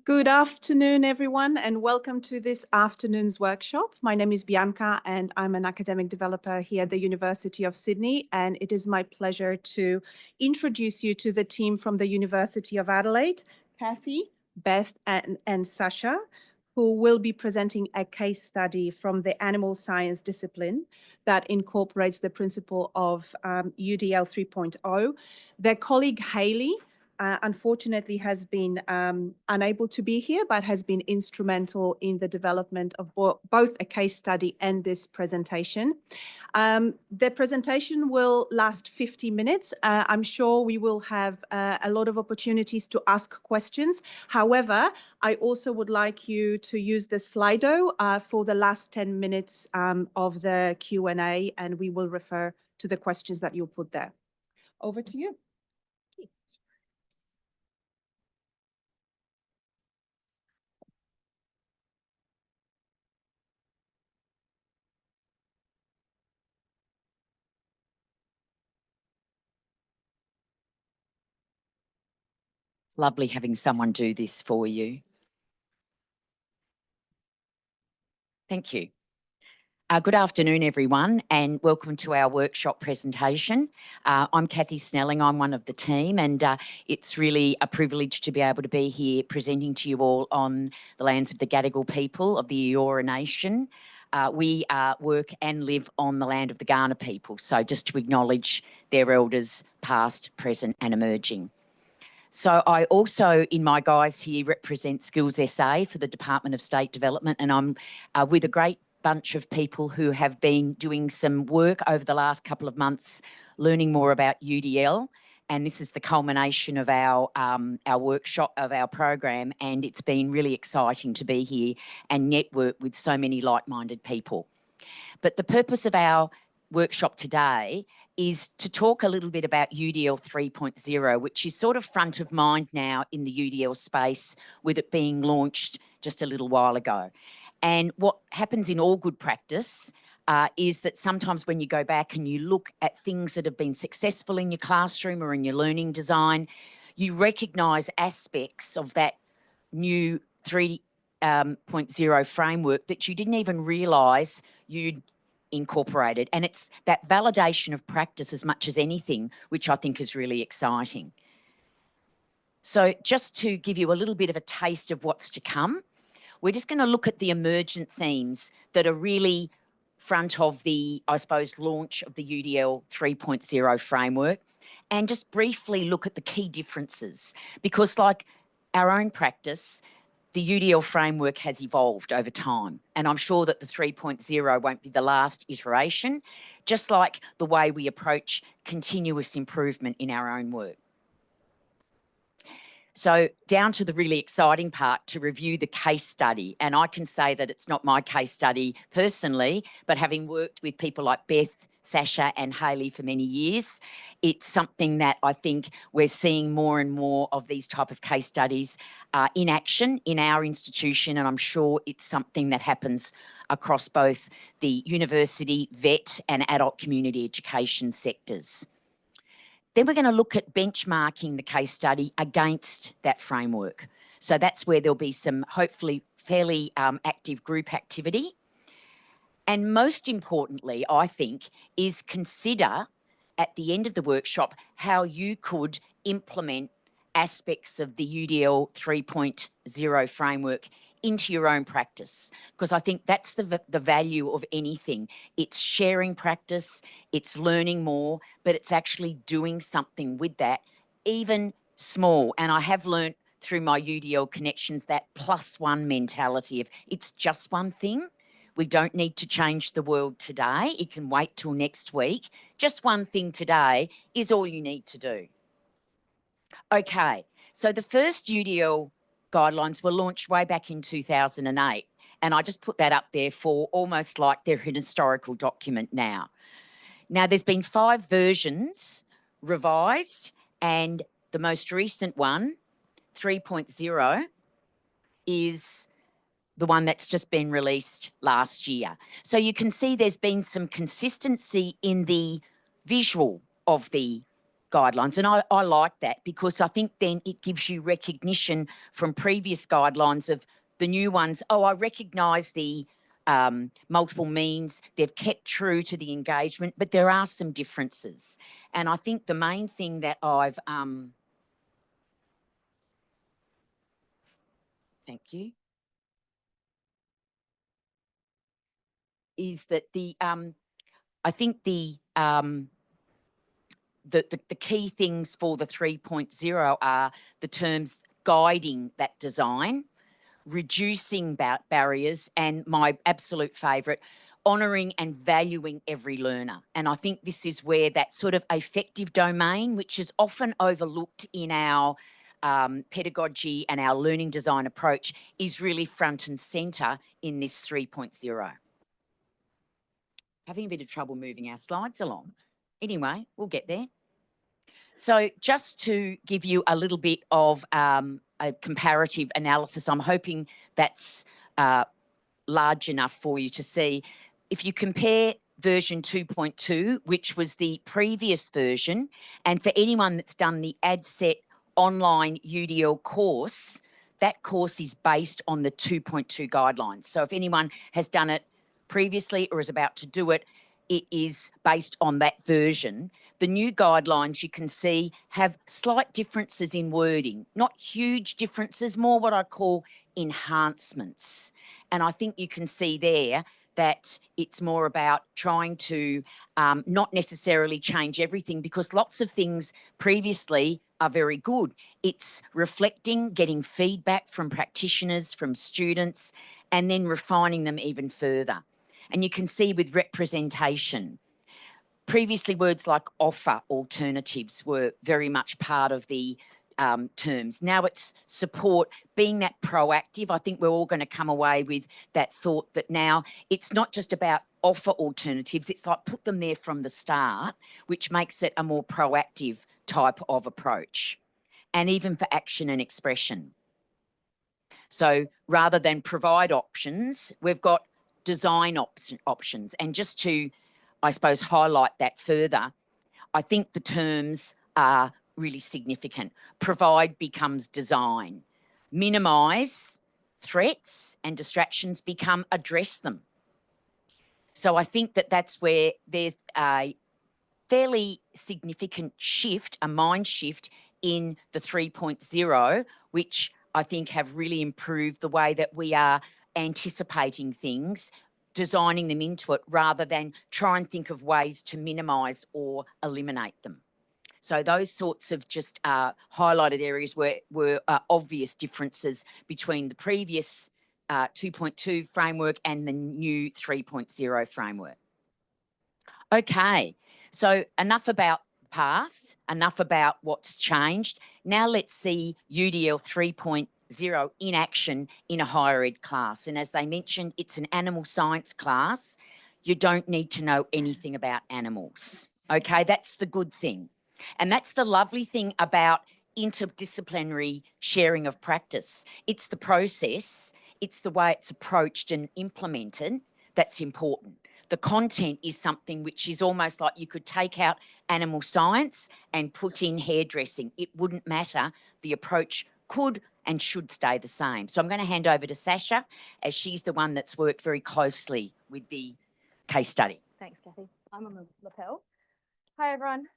Good afternoon, everyone, and welcome to this afternoon's workshop. My name is Bianca, and I'm an academic developer here at the University of Sydney, and it is my pleasure to introduce you to the team from the University of Adelaide, Cathy, Beth, and Sasha, who will be presenting a case study from the animal science discipline that incorporates the principle of UDL 3.0. Their colleague, Hayley, unfortunately has been unable to be here, but has been instrumental in the development of both a case study and this presentation. The presentation will last 50 minutes. I'm sure we will have a lot of opportunities to ask questions. However, I also would like you to use the Slido for the last 10 minutes of the Q&A, and we will refer to the questions that you'll put there. Over to you. It's lovely having someone do this for you. Thank you. Good afternoon, everyone, and welcome to our workshop presentation. I'm Cathy Snelling. I'm one of the team, and it's really a privilege to be able to be here presenting to you all on the lands of the Gadigal people of the Eora Nation. We work and live on the land of the Kaurna people, so just to acknowledge their elders past, present and emerging. So I also, in my guise here, represent Skills SA for the Department of State Development, and I'm with a great bunch of people who have been doing some work over the last couple of months learning more about UDL, and this is the culmination of our workshop, of our program, and it's been really exciting to be here and network with so many like-minded people. But the purpose of our workshop today is to talk a little bit about UDL 3.0, which is sort of front of mind now in the UDL space, with it being launched just a little while ago. And what happens in all good practice is that sometimes when you go back and you look at things that have been successful in your classroom or in your learning design, you recognise aspects of that new 3.0 framework that you didn't even realise you'd incorporated. And it's that validation of practice as much as anything, which I think is really exciting. So just to give you a little bit of a taste of what's to come, we're just going to look at the emergent themes that are really front of the, I suppose, launch of the UDL 3.0 framework, and just briefly look at the key differences, because like our own practice, the UDL framework has evolved over time, and I'm sure that the 3.0 won't be the last iteration, just like the way we approach continuous improvement in our own work. So down to the really exciting part, to review the case study. And I can say that it's not my case study personally, but having worked with people like Beth, Sasha and Hayley for many years, it's something that I think we're seeing more and more of these type of case studies in action in our institution, and I'm sure it's something that happens across both the university, vet and adult community education sectors. Then we're going to look at benchmarking the case study against that framework. So that's where there'll be some hopefully fairly active group activity. And most importantly, I think, is consider at the end of the workshop how you could implement aspects of the UDL 3.0 framework into your own practice, because I think that's the value of anything. It's sharing practice, it's learning more, but it's actually doing something with that, even small. And I have learned through my UDL connections that +1 mentality of it's just one thing. We don't need to change the world today. It can wait till next week. Just one thing today is all you need to do. Okay, so the first UDL guidelines were launched way back in 2008. And I just put that up there for almost like they're an historical document now. Now, there's been 5 versions revised, and the most recent one, 3.0, is the one that's just been released last year. So you can see there's been some consistency in the visual of the guidelines. And I like that, because I think then it gives you recognition from previous guidelines of the new ones. Oh, I recognise the multiple means, they've kept true to the engagement, but there are some differences. And I think the main thing that I've, thank you, is that I think the key things for the 3.0 are the terms guiding that design, reducing barriers, and my absolute favourite, honouring and valuing every learner. And I think this is where that sort of affective domain, which is often overlooked in our pedagogy and our learning design approach, is really front and centre in this 3.0. Having a bit of trouble moving our slides along. Anyway, we'll get there. So just to give you a little bit of a comparative analysis, I'm hoping that's large enough for you to see. If you compare version 2.2, which was the previous version, and for anyone that's done the ADCET online UDL course, that course is based on the 2.2 guidelines. So if anyone has done it previously or is about to do it, it is based on that version. The new guidelines, you can see, have slight differences in wording, not huge differences, more what I call enhancements. And I think you can see there that it's more about trying to not necessarily change everything, because lots of things previously are very good. It's reflecting, getting feedback from practitioners, from students, and then refining them even further. And you can see with representation, previously words like offer alternatives were very much part of the terms. Now it's support, being that proactive. I think we're all going to come away with that thought that now it's not just about offer alternatives, it's like put them there from the start, which makes it a more proactive type of approach. And even for action and expression. So rather than provide options, we've got design options. And just to, I suppose, highlight that further, I think the terms are really significant. Provide becomes design. Minimise threats and distractions become address them. So I think that that's where there's a fairly significant shift, a mind shift in the 3.0, which I think have really improved the way that we are anticipating things, designing them into it, rather than try and think of ways to minimise or eliminate them. So those sorts of just highlighted areas were obvious differences between the previous 2.2 framework and the new 3.0 framework. Okay, so enough about the past, enough about what's changed. Now let's see UDL 3.0 in action in a higher ed class. And as they mentioned, it's an animal science class. You don't need to know anything about animals. Okay, that's the good thing. And that's the lovely thing about interdisciplinary sharing of practice. It's the process, it's the way it's approached and implemented that's important. The content is something which is almost like you could take out animal science and put in hairdressing. It wouldn't matter. The approach could and should stay the same. So I'm going to hand over to Sasha, as she's the one that's worked very closely with the case study. Thanks, Cathy. I'm on the lapel. Hi, everyone.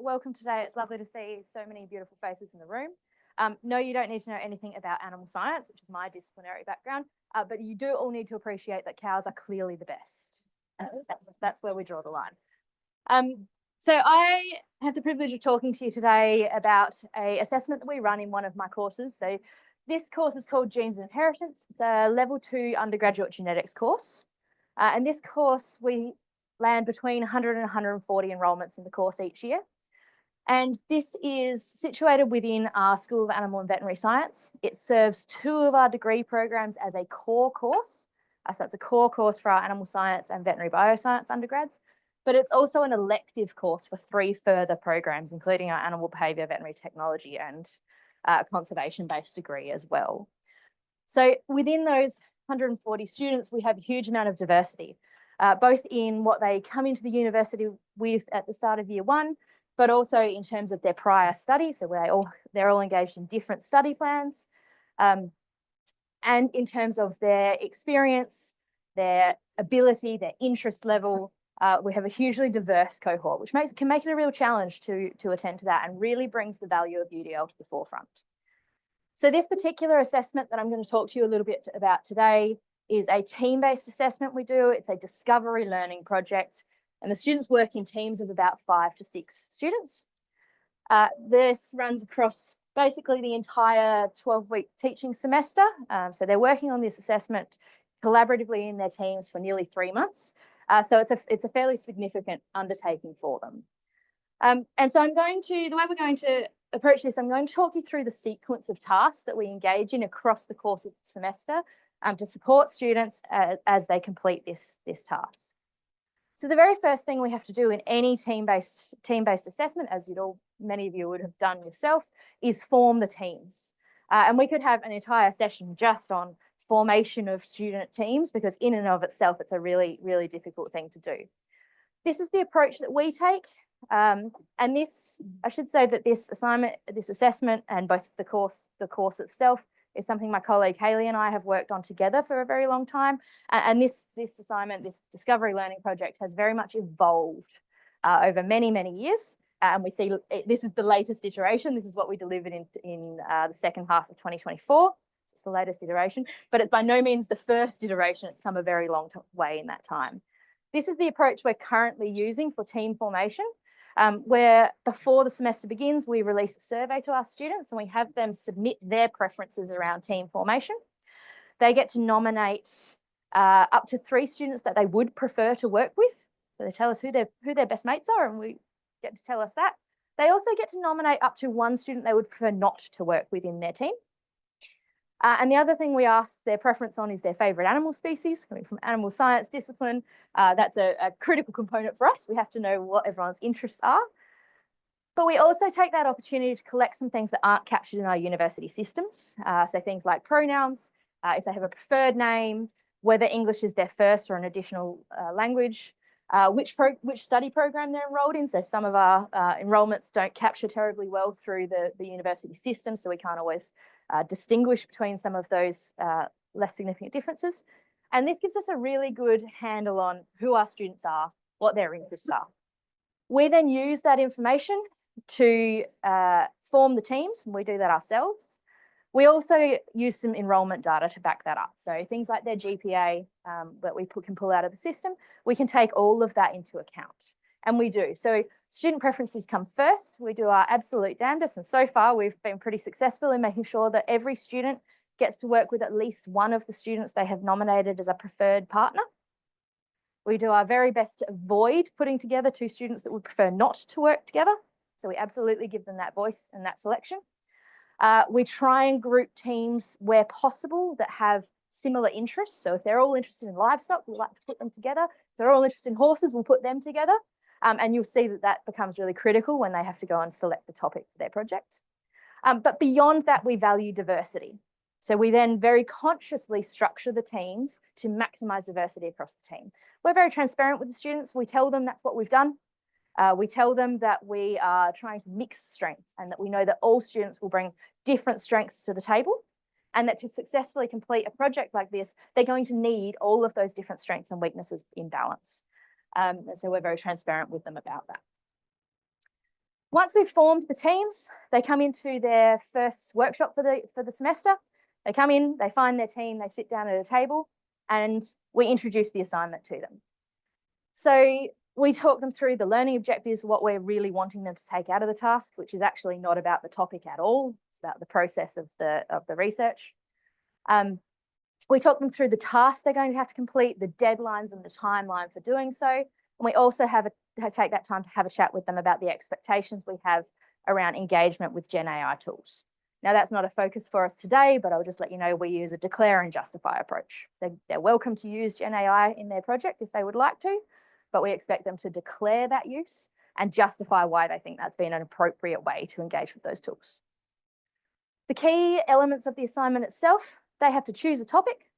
Welcome today. It's lovely to see so many beautiful faces in the room. No, you don't need to know anything about animal science, which is my disciplinary background, but you do all need to appreciate that cows are clearly the best. That's where we draw the line. So I have the privilege of talking to you today about an assessment that we run in one of my courses. So this course is called Genes and Inheritance. It's a level 2 undergraduate genetics course. And this course, we land between 100 and 140 enrolments in the course each year. And this is situated within our School of Animal and Veterinary Science. It serves 2 of our degree programs as a core course. So it's a core course for our animal science and veterinary bioscience undergrads, but it's also an elective course for 3 further programs, including our animal behaviour, veterinary technology and conservation-based degree as well. So within those 140 students, we have a huge amount of diversity, both in what they come into the university with at the start of year 1, but also in terms of their prior study. So they're all engaged in different study plans. And in terms of their experience, their ability, their interest level, we have a hugely diverse cohort, which can make it a real challenge to attend to that and really brings the value of UDL to the forefront. So this particular assessment that I'm going to talk to you a little bit about today is a team-based assessment we do. It's a discovery learning project, and the students work in teams of about 5 to 6 students. This runs across basically the entire 12-week teaching semester. So they're working on this assessment collaboratively in their teams for nearly 3 months. So it's a fairly significant undertaking for them. And so the way we're going to approach this, I'm going to talk you through the sequence of tasks that we engage in across the course of the semester to support students as they complete this task. So the very first thing we have to do in any team-based assessment, as many of you would have done yourself, is form the teams. And we could have an entire session just on formation of student teams, because in and of itself, it's a really, really difficult thing to do. This is the approach that we take. And I should say that this assessment, and both the course itself, is something my colleague Hayley and I have worked on together for a very long time. And this assignment, this discovery learning project, has very much evolved over many, many years. And we see this is the latest iteration. This is what we delivered in the second half of 2024. It's the latest iteration, but it's by no means the first iteration. It's come a very long way in that time. This is the approach we're currently using for team formation, where before the semester begins, we release a survey to our students and we have them submit their preferences around team formation. They get to nominate up to 3 students that they would prefer to work with. So they tell us who their best mates are, and we get to tell us that. They also get to nominate up to 1 student they would prefer not to work with in their team. And the other thing we ask their preference on is their favourite animal species. Coming from animal science discipline, that's a critical component for us. We have to know what everyone's interests are. But we also take that opportunity to collect some things that aren't captured in our university systems. So things like pronouns, if they have a preferred name, whether English is their first or an additional language, which study program they're enrolled in. So some of our enrolments don't capture terribly well through the university system, so we can't always distinguish between some of those less significant differences. And this gives us a really good handle on who our students are, what their interests are. We then use that information to form the teams, and we do that ourselves. We also use some enrolment data to back that up. So things like their GPA that we can pull out of the system, we can take all of that into account. And we do. So student preferences come first. We do our absolute damnedest. And so far, we've been pretty successful in making sure that every student gets to work with at least one of the students they have nominated as a preferred partner. We do our very best to avoid putting together 2 students that would prefer not to work together. So we absolutely give them that voice and that selection. We try and group teams where possible that have similar interests. So if they're all interested in livestock, we like to put them together. If they're all interested in horses, we'll put them together. And you'll see that becomes really critical when they have to go and select the topic for their project. But beyond that, we value diversity. So we then very consciously structure the teams to maximise diversity across the team. We're very transparent with the students. We tell them that's what we've done. We tell them that we are trying to mix strengths and that we know that all students will bring different strengths to the table, and that to successfully complete a project like this, they're going to need all of those different strengths and weaknesses in balance. And so we're very transparent with them about that. Once we've formed the teams, they come into their first workshop for the semester. They come in, they find their team, they sit down at a table, and we introduce the assignment to them. So we talk them through the learning objectives, what we're really wanting them to take out of the task, which is actually not about the topic at all. It's about the process of the research. We talk them through the tasks they're going to have to complete, the deadlines and the timeline for doing so. And we also take that time to have a chat with them about the expectations we have around engagement with Gen AI tools. Now, that's not a focus for us today, but I'll just let you know we use a declare and justify approach. They're welcome to use Gen AI in their project if they would like to, but we expect them to declare that use and justify why they think that's been an appropriate way to engage with those tools. The key elements of the assignment itself, they have to choose a topic.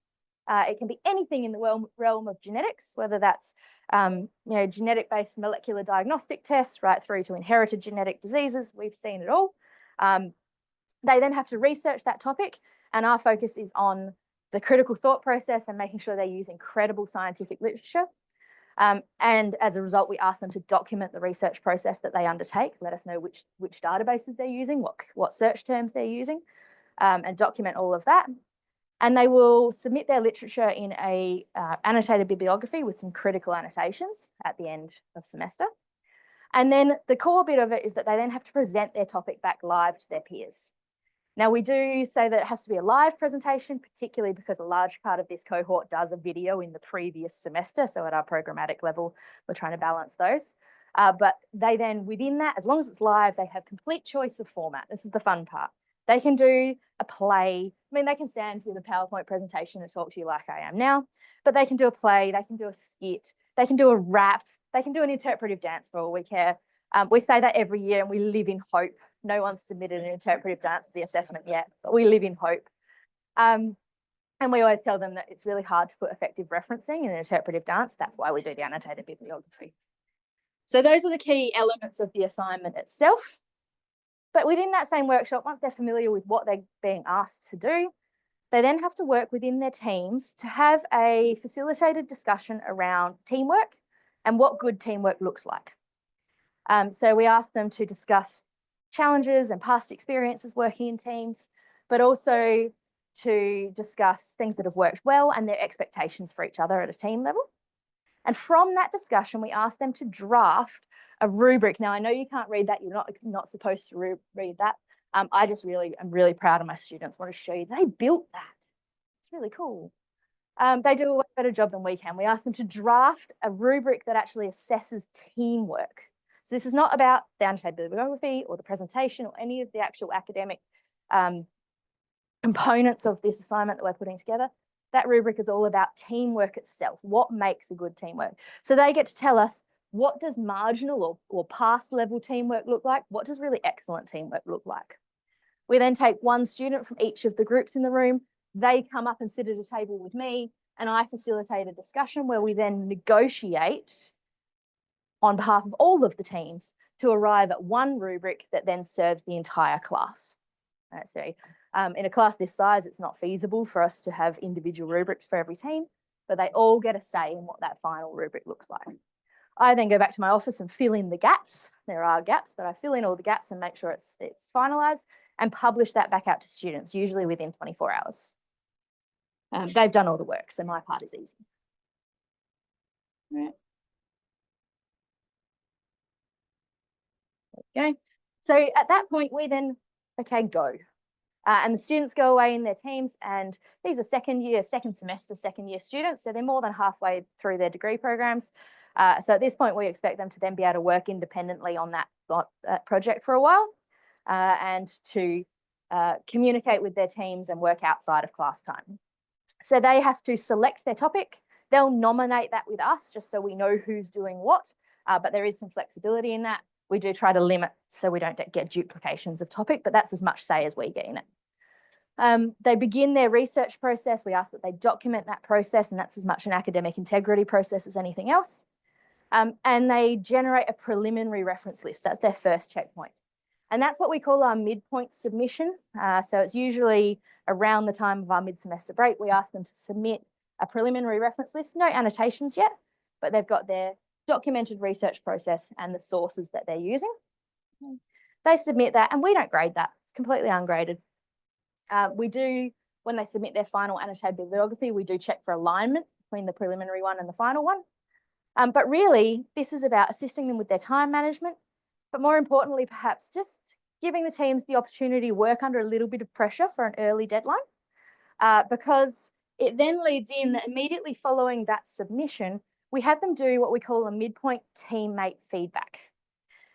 It can be anything in the realm of genetics, whether that's genetic-based molecular diagnostic tests right through to inherited genetic diseases. We've seen it all. They then have to research that topic, and our focus is on the critical thought process and making sure they use incredible scientific literature. And as a result, we ask them to document the research process that they undertake, let us know which databases they're using, what search terms they're using, and document all of that. And they will submit their literature in a annotated bibliography with some critical annotations at the end of semester. And then the core bit of it is that they then have to present their topic back live to their peers. Now, we do say that it has to be a live presentation, particularly because a large part of this cohort does a video in the previous semester. So at our programmatic level, we're trying to balance those. But they then, within that, as long as it's live, they have complete choice of format. This is the fun part. They can do a play. I mean, they can stand with a PowerPoint presentation and talk to you like I am now, but they can do a play, they can do a skit, they can do a rap, they can do an interpretive dance for all we care. We say that every year and we live in hope. No one's submitted an interpretive dance for the assessment yet, but we live in hope. And we always tell them that it's really hard to put effective referencing in an interpretive dance. That's why we do the annotated bibliography. So those are the key elements of the assignment itself. But within that same workshop, once they're familiar with what they're being asked to do, they then have to work within their teams to have a facilitated discussion around teamwork and what good teamwork looks like. So we ask them to discuss challenges and past experiences working in teams, but also to discuss things that have worked well and their expectations for each other at a team level. And from that discussion, we ask them to draft a rubric. Now, I know you can't read that. You're not supposed to read that. I'm really proud of my students. I want to show you they built that. It's really cool. They do a way better job than we can. We ask them to draft a rubric that actually assesses teamwork. So this is not about the annotated bibliography or the presentation or any of the actual academic components of this assignment that we're putting together. That rubric is all about teamwork itself. What makes a good teamwork? So they get to tell us, what does marginal or pass level teamwork look like? What does really excellent teamwork look like? We then take one student from each of the groups in the room. They come up and sit at a table with me, and I facilitate a discussion where we then negotiate on behalf of all of the teams to arrive at one rubric that then serves the entire class. So in a class this size, it's not feasible for us to have individual rubrics for every team, but they all get a say in what that final rubric looks like. I then go back to my office and fill in the gaps. There are gaps, but I fill in all the gaps and make sure it's finalised and publish that back out to students, usually within 24 hours. They've done all the work, so my part is easy. All right. There we go. So at that point, we then, okay, go. And the students go away in their teams, and these are second year students, so they're more than halfway through their degree programs. So at this point, we expect them to then be able to work independently on that project for a while and to communicate with their teams and work outside of class time. So they have to select their topic. They'll nominate that with us just so we know who's doing what, but there is some flexibility in that. We do try to limit so we don't get duplications of topic, but that's as much say as we get in it. They begin their research process. We ask that they document that process, and that's as much an academic integrity process as anything else. And they generate a preliminary reference list. That's their first checkpoint. And that's what we call our midpoint submission. So it's usually around the time of our mid-semester break. We ask them to submit a preliminary reference list, no annotations yet, but they've got their documented research process and the sources that they're using. They submit that, and we don't grade that. It's completely ungraded. We do, when they submit their final annotated bibliography, we do check for alignment between the preliminary one and the final one. But really, this is about assisting them with their time management, but more importantly, perhaps just giving the teams the opportunity to work under a little bit of pressure for an early deadline, because it then leads in that immediately following that submission, we have them do what we call a midpoint teammate feedback,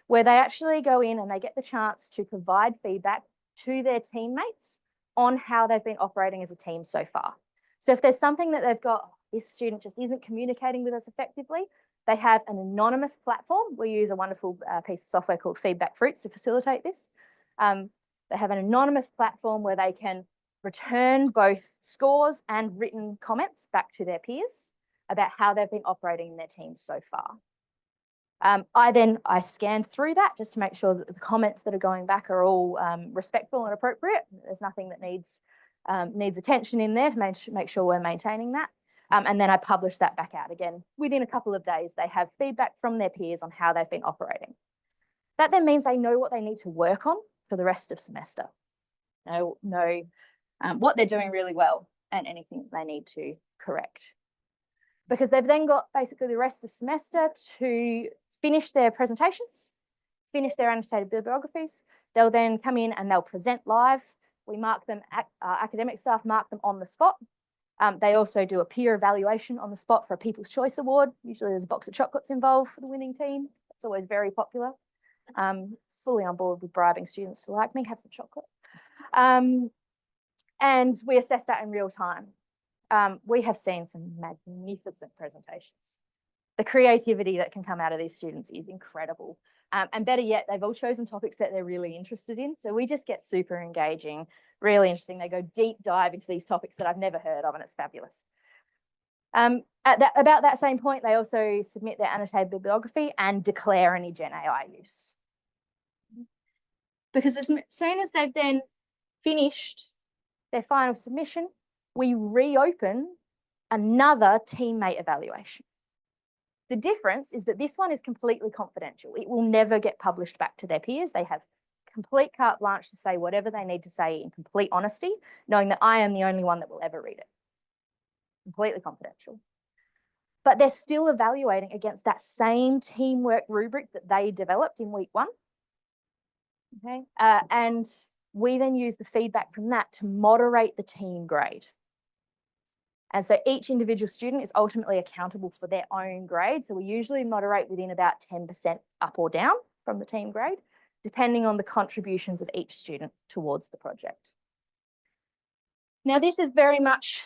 where they actually go in and they get the chance to provide feedback to their teammates on how they've been operating as a team so far. So if there's something that they've got, this student just isn't communicating with us effectively, they have an anonymous platform. We use a wonderful piece of software called Feedback Fruits to facilitate this. They have an anonymous platform where they can return both scores and written comments back to their peers about how they've been operating in their teams so far. I scan through that just to make sure that the comments that are going back are all respectful and appropriate. There's nothing that needs attention in there to make sure we're maintaining that. And then I publish that back out again. Within a couple of days, they have feedback from their peers on how they've been operating. That then means they know what they need to work on for the rest of semester. Know what they're doing really well and anything they need to correct. Because they've then got basically the rest of semester to finish their presentations, finish their annotated bibliographies. They'll then come in and they'll present live. We mark them, academic staff mark them on the spot. They also do a peer evaluation on the spot for a People's Choice Award. Usually there's a box of chocolates involved for the winning team. It's always very popular. Fully on board with bribing students to like me, have some chocolate. And we assess that in real time. We have seen some magnificent presentations. The creativity that can come out of these students is incredible. And better yet, they've all chosen topics that they're really interested in. So we just get super engaging, really interesting. They go deep dive into these topics that I've never heard of, and it's fabulous. About that same point, they also submit their annotated bibliography and declare any Gen AI use. Because as soon as they've then finished their final submission, we reopen another teammate evaluation. The difference is that this one is completely confidential. It will never get published back to their peers. They have complete carte blanche to say whatever they need to say in complete honesty, knowing that I am the only one that will ever read it. Completely confidential. But they're still evaluating against that same teamwork rubric that they developed in week 1. Okay, and we then use the feedback from that to moderate the team grade. And so each individual student is ultimately accountable for their own grade. So we usually moderate within about 10% up or down from the team grade, depending on the contributions of each student towards the project. Now, this is very much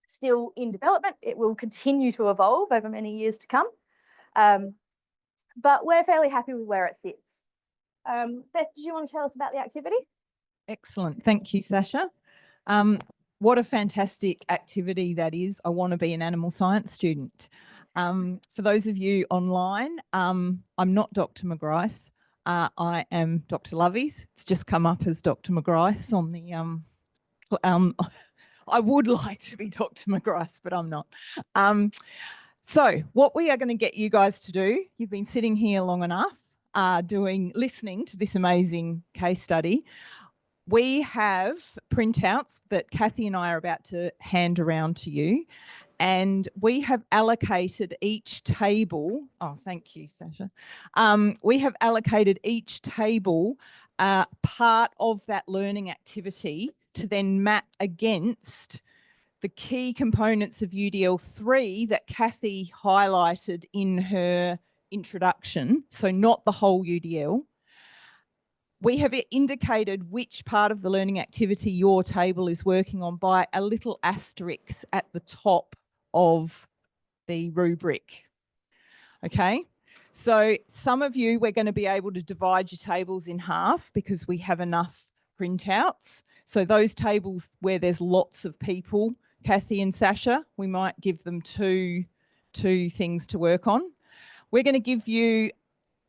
still in development. It will continue to evolve over many years to come. But we're fairly happy with where it sits. Beth, did you want to tell us about the activity? Excellent. Thank you, Sasha. What a fantastic activity that is. I want to be an animal science student. For those of you online, I'm not Dr. McGrice. I am Dr. Loveys. It's just come up as Dr. McGrice on the I would like to be Dr. McGrice, but I'm not. So what we are going to get you guys to do, you've been sitting here long enough, listening to this amazing case study. We have printouts that Cathy and I are about to hand around to you, and we have allocated each table. Oh, thank you, Sasha. We have allocated each table part of that learning activity to then map against the key components of UDL 3 that Cathy highlighted in her introduction, so not the whole UDL. We have indicated which part of the learning activity your table is working on by a little asterisk at the top of the rubric. Okay, so some of you, we're going to be able to divide your tables in half because we have enough printouts. So those tables where there's lots of people, Cathy and Sasha, we might give them two things to work on. We're going to give you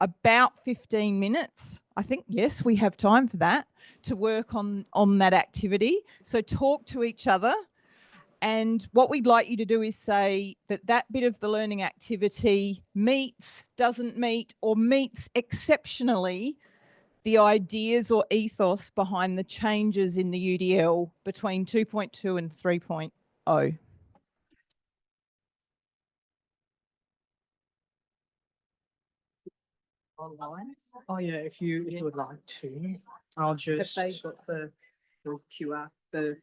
about 15 minutes. I think, yes, we have time for that, to work on that activity. So talk to each other. And what we'd like you to do is say that bit of the learning activity meets, doesn't meet, or meets exceptionally the ideas or ethos behind the changes in the UDL between 2.2 and 3.0. Online? Oh yeah, if you would like to, I'll just. Have they got the QR, the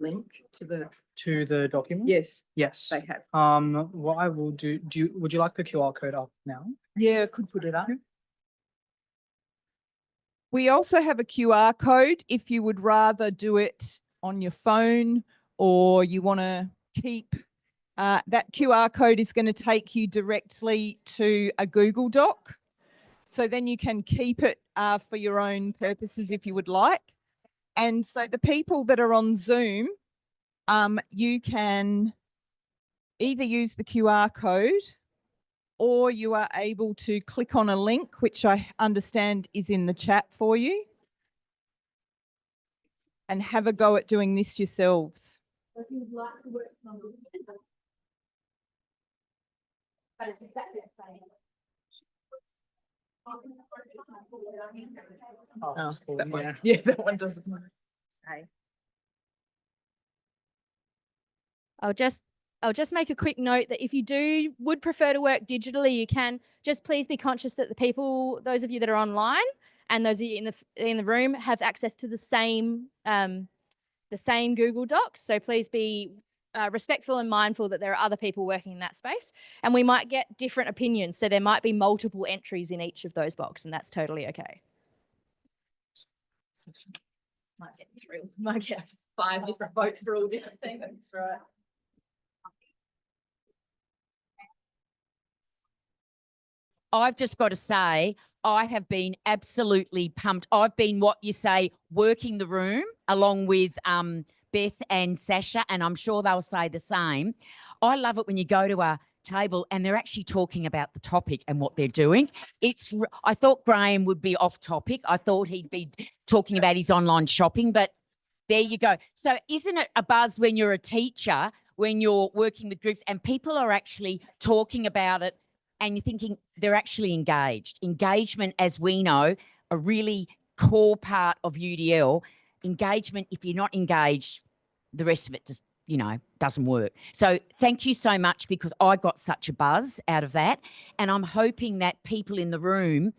link to the document? Yes. Yes. They have. What I will do, would you like the QR code up now? Yeah, could put it up. We also have a QR code if you would rather do it on your phone or you want to keep. That QR code is going to take you directly to a Google Doc. So then you can keep it for your own purposes if you would like. And so the people that are on Zoom, you can either use the QR code or you are able to click on a link, which I understand is in the chat for you, and have a go at doing this yourselves. If you would like to work on this, but it's exactly the same. That one. Yeah, that one doesn't work. I'll just make a quick note that if you would prefer to work digitally, you can. Just please be conscious that those of you that are online and those of you in the room have access to the same Google Docs. So please be respectful and mindful that there are other people working in that space, and we might get different opinions. So there might be multiple entries in each of those boxes, and that's totally okay. Might get 5 different votes for all different things. That's right. I've just got to say, I have been absolutely pumped. I've been what you say, working the room along with Beth and Sasha, and I'm sure they'll say the same. I love it when you go to a table and they're actually talking about the topic and what they're doing. I thought Graham would be off topic. I thought he'd be talking about his online shopping, but there you go. So isn't it a buzz when you're a teacher, when you're working with groups and people are actually talking about it and you're thinking they're actually engaged. Engagement, as we know, a really core part of UDL. Engagement, if you're not engaged, the rest of it just, doesn't work. So thank you so much, because I got such a buzz out of that. And I'm hoping that people in the room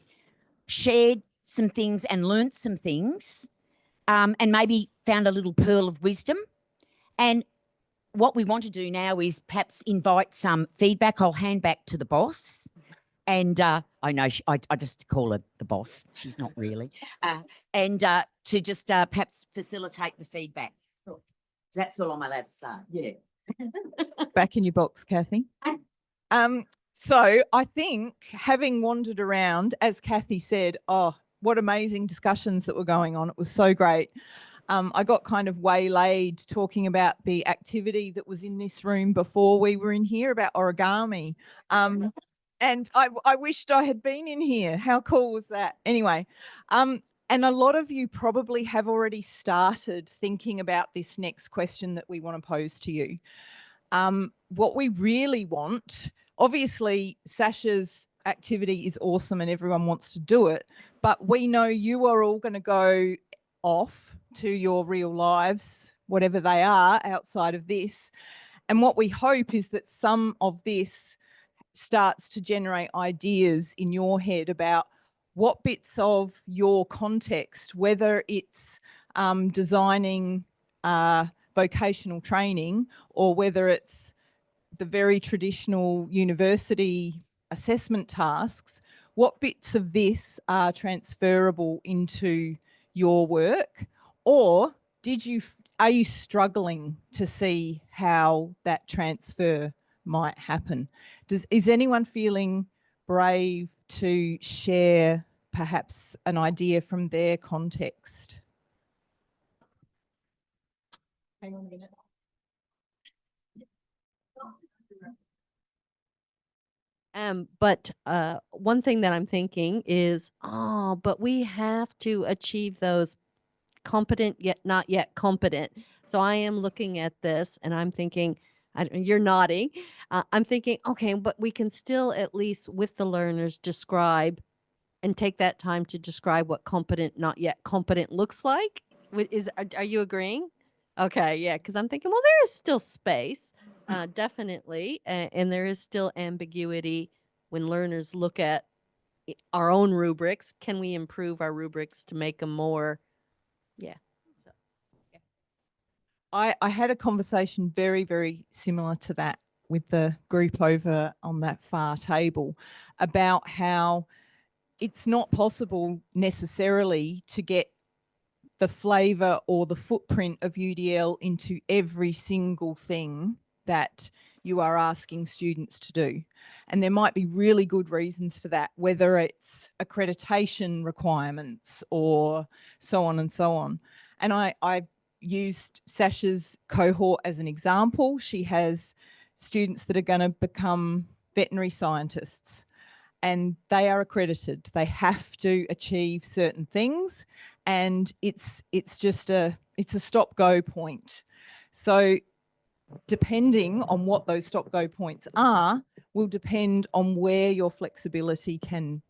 shared some things and learnt some things and maybe found a little pearl of wisdom. And what we want to do now is perhaps invite some feedback. I'll hand back to the boss. And I know I just call her the boss. She's not really. To just perhaps facilitate the feedback. That's all I'm allowed to say. Yeah. Back in your box, Cathy. So I think, having wandered around, as Cathy said, what amazing discussions that were going on. It was so great. I got kind of waylaid talking about the activity that was in this room before we were in here about origami. And I wished I had been in here. How cool was that? Anyway, and a lot of you probably have already started thinking about this next question that we want to pose to you. What we really want, obviously, Sasha's activity is awesome and everyone wants to do it, but we know you are all going to go off to your real lives, whatever they are, outside of this. And what we hope is that some of this starts to generate ideas in your head about what bits of your context, whether it's designing vocational training or whether it's the very traditional university assessment tasks, what bits of this are transferable into your work? Or are you struggling to see how that transfer might happen? Is anyone feeling brave to share perhaps an idea from their context? Hang on a minute. But one thing that I'm thinking is, but we have to achieve those competent yet not yet competent. So I am looking at this and I'm thinking, you're nodding. I'm thinking, okay, but we can still at least with the learners describe and take that time to describe what competent, not yet competent looks like. Are you agreeing? Okay, yeah, because I'm thinking, well, there is still space, definitely, and there is still ambiguity when learners look at our own rubrics. Can we improve our rubrics to make them more? Yeah. So. I had a conversation very, very similar to that with the group over on that far table about how it's not possible necessarily to get the flavour or the footprint of UDL into every single thing that you are asking students to do. And there might be really good reasons for that, whether it's accreditation requirements or so on and so on. And I used Sasha's cohort as an example. She has students that are going to become veterinary scientists, and they are accredited. They have to achieve certain things, and it's just a stop-go point. So depending on what those stop-go points are will depend on where your flexibility can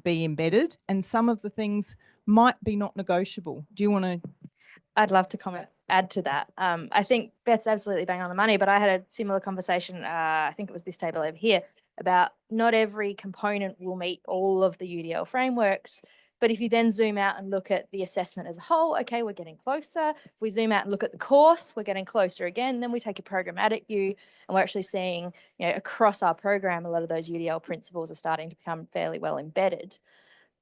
be embedded, and some of the things might be not negotiable. Do you want to? I'd love to add to that. I think Beth's absolutely bang on the money, but I had a similar conversation, I think it was this table over here, about not every component will meet all of the UDL frameworks. But if you then zoom out and look at the assessment as a whole, okay, we're getting closer. If we zoom out and look at the course, we're getting closer again. Then we take a programmatic view, and we're actually seeing, across our program, a lot of those UDL principles are starting to become fairly well embedded.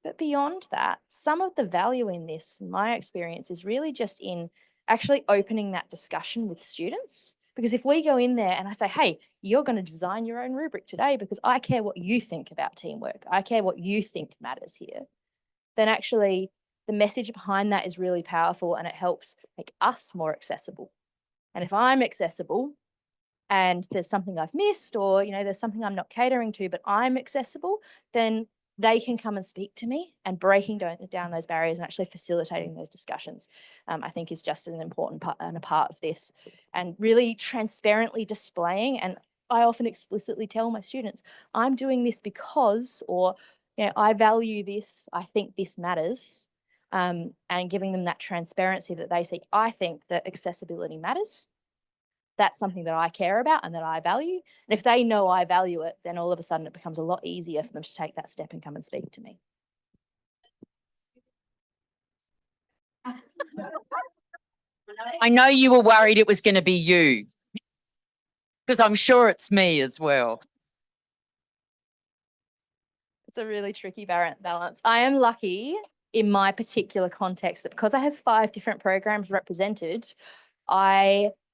But beyond that, some of the value in this, in my experience, is really just in actually opening that discussion with students. Because if we go in there and I say, hey, you're going to design your own rubric today because I care what you think about teamwork, I care what you think matters here, then actually the message behind that is really powerful, and it helps make us more accessible. And if I'm accessible and there's something I've missed, or there's something I'm not catering to, but I'm accessible, then they can come and speak to me, and breaking down those barriers and actually facilitating those discussions, I think is just an important part and a part of this, and really transparently displaying. And I often explicitly tell my students, I'm doing this because, or, I value this, I think this matters, and giving them that transparency that they see, I think that accessibility matters. That's something that I care about and that I value. And if they know I value it, then all of a sudden it becomes a lot easier for them to take that step and come and speak to me. I know you were worried it was going to be you, because I'm sure it's me as well. It's a really tricky balance. I am lucky in my particular context that because I have 5 different programs represented,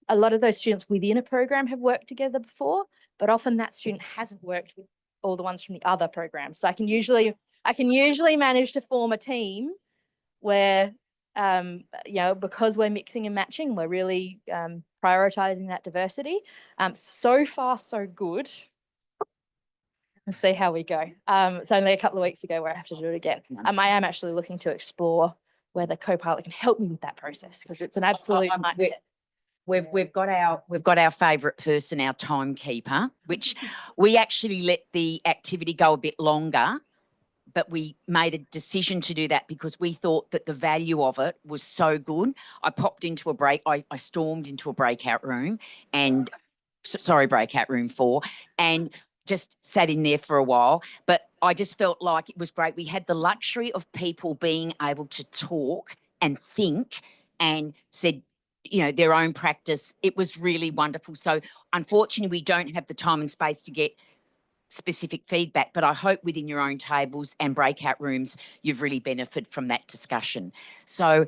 a lot of those students within a program have worked together before, but often that student hasn't worked with all the ones from the other programs. So I can usually manage to form a team where, because we're mixing and matching, we're really prioritizing that diversity. So far, so good. We'll see how we go. It's only a couple of weeks ago where I have to do it again. I am actually looking to explore whether Copilot can help me with that process, because it's an absolute nightmare. We've got our favourite person, our timekeeper, which we actually let the activity go a bit longer, but we made a decision to do that because we thought that the value of it was so good. I stormed into a breakout room breakout room 4, and just sat in there for a while. But I just felt like it was great. We had the luxury of people being able to talk and think and said, their own practice. It was really wonderful. So unfortunately, we don't have the time and space to get specific feedback, but I hope within your own tables and breakout rooms, you've really benefited from that discussion. So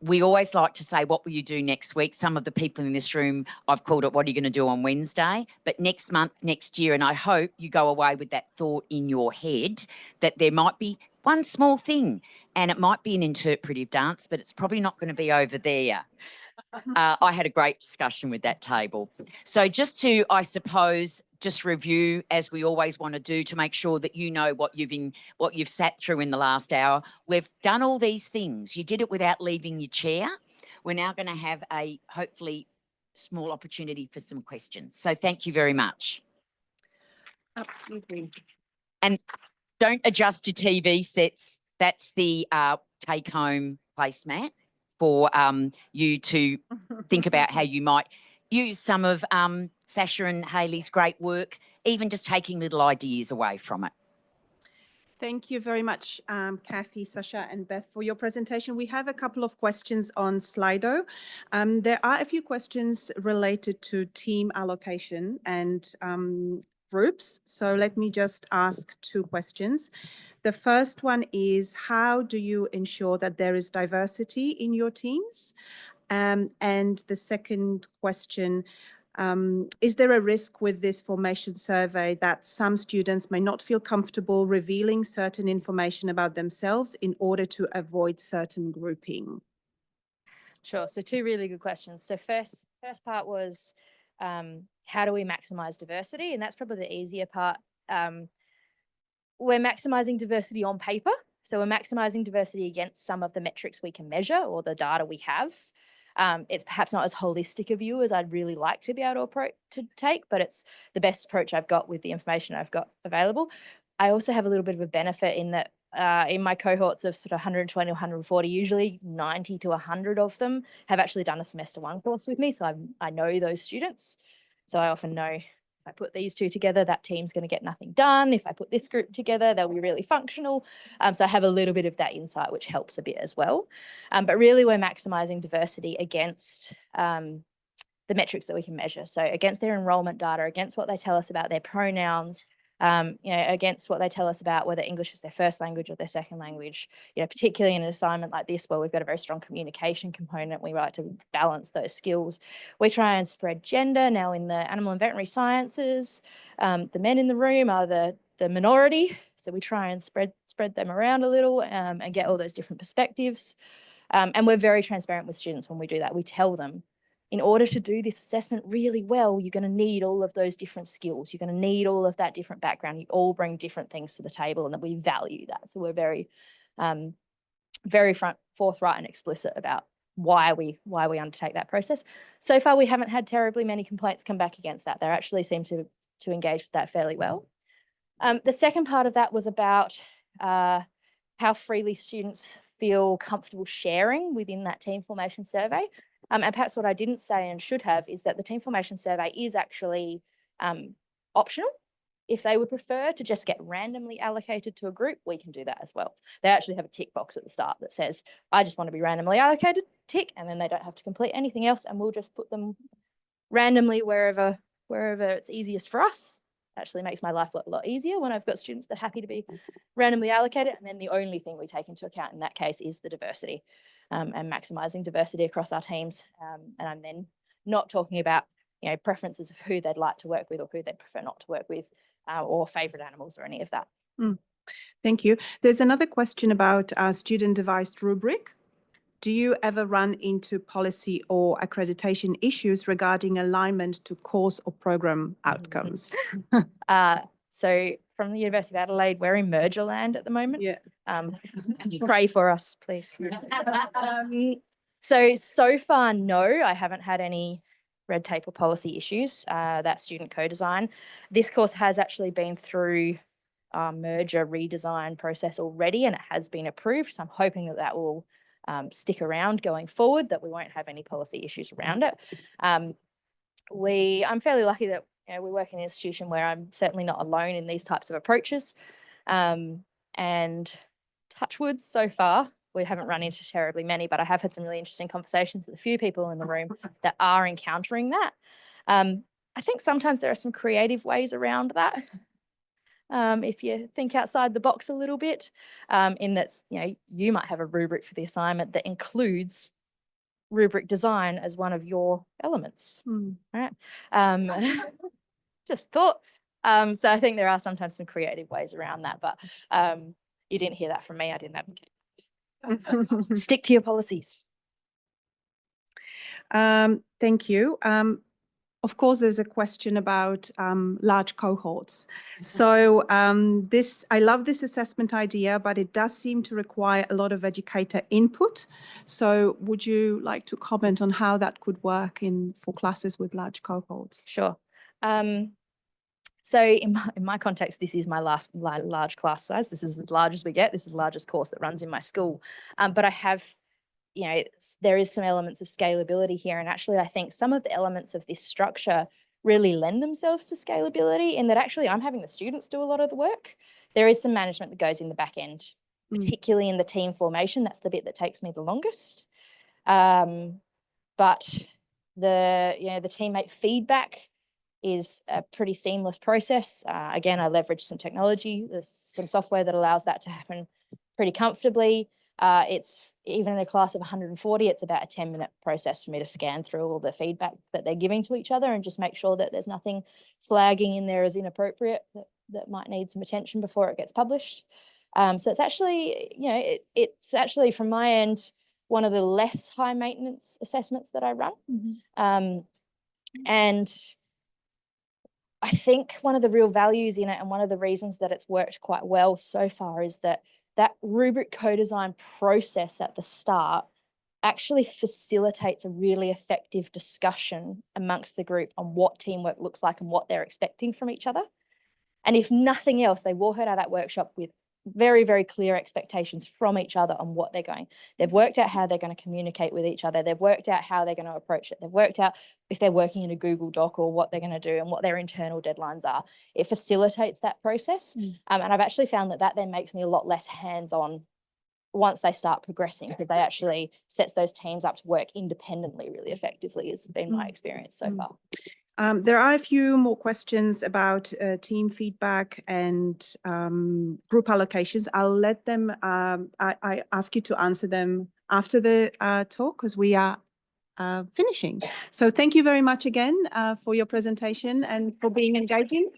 we always like to say, what will you do next week? Some of the people in this room, I've called it, what are you going to do on Wednesday? But next month, next year, and I hope you go away with that thought in your head that there might be one small thing, and it might be an interpretive dance, but it's probably not going to be over there. I had a great discussion with that table. So just to, I suppose, just review, as we always want to do, to make sure that you know what you've sat through in the last hour. We've done all these things. You did it without leaving your chair. We're now going to have a hopefully small opportunity for some questions. So thank you very much. Absolutely. And don't adjust your TV sets. That's the take-home placemat for you to think about how you might use some of Sasha and Hayley's great work, even just taking little ideas away from it. Thank you very much, Cathy, Sasha, and Beth, for your presentation. We have a couple of questions on Slido. There are a few questions related to team allocation and groups. So let me just ask 2 questions. The first one is, how do you ensure that there is diversity in your teams? And the second question, Is there a risk with this formation survey that some students may not feel comfortable revealing certain information about themselves in order to avoid certain grouping? Sure. So two really good questions. So first part was how do we maximize diversity? And that's probably the easier part. We're maximizing diversity on paper. So we're maximizing diversity against some of the metrics we can measure or the data we have. It's perhaps not as holistic a view as I'd really like to be able to take, but it's the best approach I've got with the information I've got available. I also have a little bit of a benefit in that in my cohorts of sort of 120 or 140, usually 90 to 100 of them have actually done a semester one course with me. So I know those students. So I often know if I put these two together, that team's going to get nothing done. If I put this group together, they'll be really functional. So I have a little bit of that insight, which helps a bit as well. But really, we're maximizing diversity against the metrics that we can measure. So against their enrollment data, against what they tell us about their pronouns, against what they tell us about whether English is their first language or their second language, particularly in an assignment like this where we've got a very strong communication component, we like to balance those skills. We try and spread gender. Now in the animal and veterinary sciences, the men in the room are the minority. So we try and spread them around a little and get all those different perspectives. And we're very transparent with students when we do that. We tell them, in order to do this assessment really well, you're going to need all of those different skills. You're going to need all of that different background. You all bring different things to the table, and that we value that. So we're very, very forthright and explicit about why we undertake that process. So far, we haven't had terribly many complaints come back against that. They actually seem to engage with that fairly well. The second part of that was about how freely students feel comfortable sharing within that team formation survey. And perhaps what I didn't say and should have is that the team formation survey is actually optional. If they would prefer to just get randomly allocated to a group, we can do that as well. They actually have a tick box at the start that says, I just want to be randomly allocated, tick, and then they don't have to complete anything else, and we'll just put them randomly wherever it's easiest for us. Actually makes my life a lot easier when I've got students that are happy to be randomly allocated. And then the only thing we take into account in that case is the diversity and maximising diversity across our teams. And I'm then not talking about preferences of who they'd like to work with or who they'd prefer not to work with or favourite animals or any of that. Thank you. There's another question about student-devised rubric. Do you ever run into policy or accreditation issues regarding alignment to course or program outcomes? So from the University of Adelaide, we're in merger land at the moment. Yeah. Pray for us, please. So far, no, I haven't had any red tape or policy issues. That student co-design. This course has actually been through our merger redesign process already, and it has been approved. So I'm hoping that will stick around going forward, that we won't have any policy issues around it. I'm fairly lucky that we work in an institution where I'm certainly not alone in these types of approaches. And touch wood, so far, we haven't run into terribly many, but I have had some really interesting conversations with a few people in the room that are encountering that. I think sometimes there are some creative ways around that. If you think outside the box a little bit, in that you might have a rubric for the assignment that includes rubric design as one of your elements, right? Just thought. So I think there are sometimes some creative ways around that, but you didn't hear that from me. I didn't advocate. Stick to your policies. Thank you. Of course, there's a question about large cohorts. So I love this assessment idea, but it does seem to require a lot of educator input. So would you like to comment on how that could work for classes with large cohorts? Sure. So in my context, this is my last large class size. This is as large as we get. This is the largest course that runs in my school. But I have there is some elements of scalability here. And actually, I think some of the elements of this structure really lend themselves to scalability in that actually I'm having the students do a lot of the work. There is some management that goes in the back end, particularly in the team formation. That's the bit that takes me the longest. But the teammate feedback is a pretty seamless process. Again, I leverage some technology. There's some software that allows that to happen pretty comfortably. It's even in a class of 140, it's about a 10-minute process for me to scan through all the feedback that they're giving to each other and just make sure that there's nothing flagging in there as inappropriate that might need some attention before it gets published. So it's actually, you know, it's actually from my end, one of the less high maintenance assessments that I run. And I think one of the real values in it and one of the reasons that it's worked quite well so far is that rubric co-design process at the start actually facilitates a really effective discussion amongst the group on what teamwork looks like and what they're expecting from each other. And if nothing else, they walk out of that workshop with very, very clear expectations from each other on what they're going. They've worked out how they're going to communicate with each other. They've worked out how they're going to approach it. They've worked out if they're working in a Google Doc or what they're going to do and what their internal deadlines are. It facilitates that process. And I've actually found that then makes me a lot less hands-on once they start progressing, because they actually sets those teams up to work independently really effectively, has been my experience so far. There are a few more questions about team feedback and group allocations. I'll let them, I ask you to answer them after the talk, because we are finishing. So thank you very much again for your presentation and for being engaging.